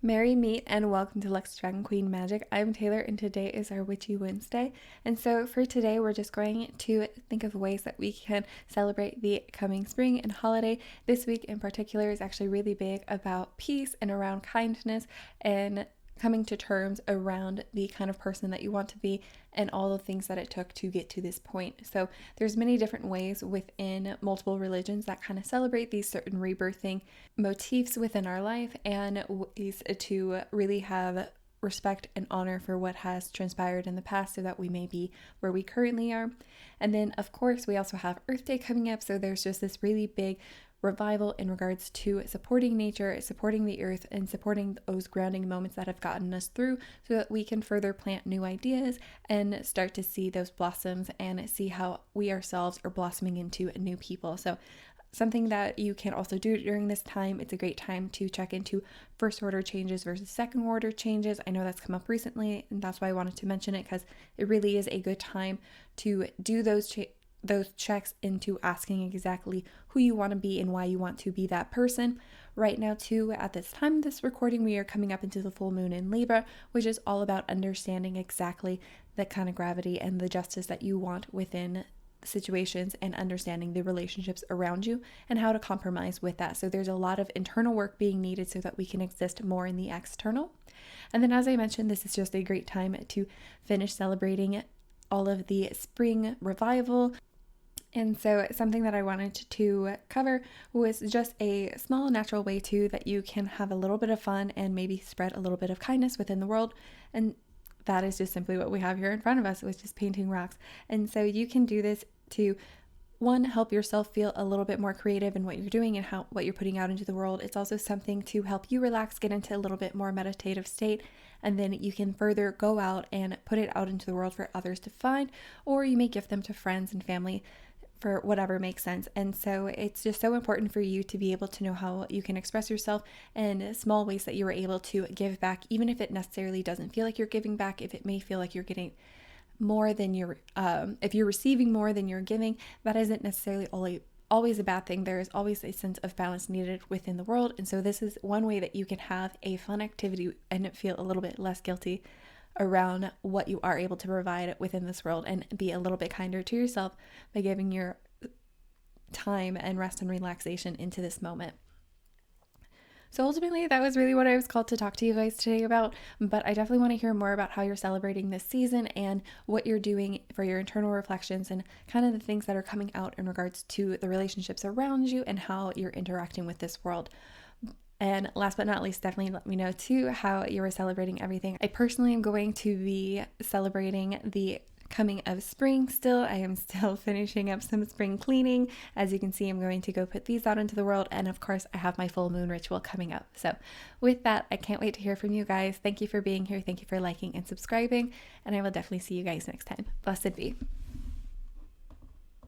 Merry meet and welcome to Luxe Dragon Queen Magic. I'm Taylor and today is our Witchy Wednesday. And so for today, we're just going to think of ways that we can celebrate the coming spring and holiday. This week in particular is actually really big about peace and around kindness and coming to terms around the kind of person that you want to be and all the things that it took to get to this point. So there's many different ways within multiple religions that kind of celebrate these certain rebirthing motifs within our life and ways to really have respect and honor for what has transpired in the past so that we may be where we currently are. And then of course we also have Earth Day coming up, so there's just this really big revival in regards to supporting nature, supporting the earth, and supporting those grounding moments that have gotten us through so that we can further plant new ideas and start to see those blossoms and see how we ourselves are blossoming into new people. So something that you can also do during this time, it's a great time to check into first order changes versus second order changes. I know that's come up recently, and that's why I wanted to mention it, because it really is a good time to do those checks into asking exactly who you want to be and why you want to be that person. Right now too, at this time of this recording, we are coming up into the full moon in Libra, which is all about understanding exactly the kind of gravity and the justice that you want within situations and understanding the relationships around you and how to compromise with that. So there's a lot of internal work being needed so that we can exist more in the external. And then as I mentioned, this is just a great time to finish celebrating all of the spring revival. And so something that I wanted to cover was just a small natural way too that you can have a little bit of fun and maybe spread a little bit of kindness within the world. And that is just simply what we have here in front of us, which is painting rocks. And so you can do this to, one, help yourself feel a little bit more creative in what you're doing and what you're putting out into the world. It's also something to help you relax, get into a little bit more meditative state, and then you can further go out and put it out into the world for others to find, or you may gift them to friends and family for whatever makes sense. And so it's just so important for you to be able to know how you can express yourself in small ways that you are able to give back, even if it necessarily doesn't feel like you're giving back. If it may feel like you're getting more than if you're receiving more than you're giving, that isn't necessarily always a bad thing. There is always a sense of balance needed within the world. And so this is one way that you can have a fun activity and feel a little bit less guilty around what you are able to provide within this world and be a little bit kinder to yourself by giving your time and rest and relaxation into this moment. So ultimately, that was really what I was called to talk to you guys today about, but I definitely want to hear more about how you're celebrating this season and what you're doing for your internal reflections and kind of the things that are coming out in regards to the relationships around you and how you're interacting with this world. And last but not least, definitely let me know too how you are celebrating everything. I personally am going to be celebrating the coming of spring still. I am still finishing up some spring cleaning. As you can see, I'm going to go put these out into the world. And of course, I have my full moon ritual coming up. So with that, I can't wait to hear from you guys. Thank you for being here. Thank you for liking and subscribing. And I will definitely see you guys next time. Blessed be.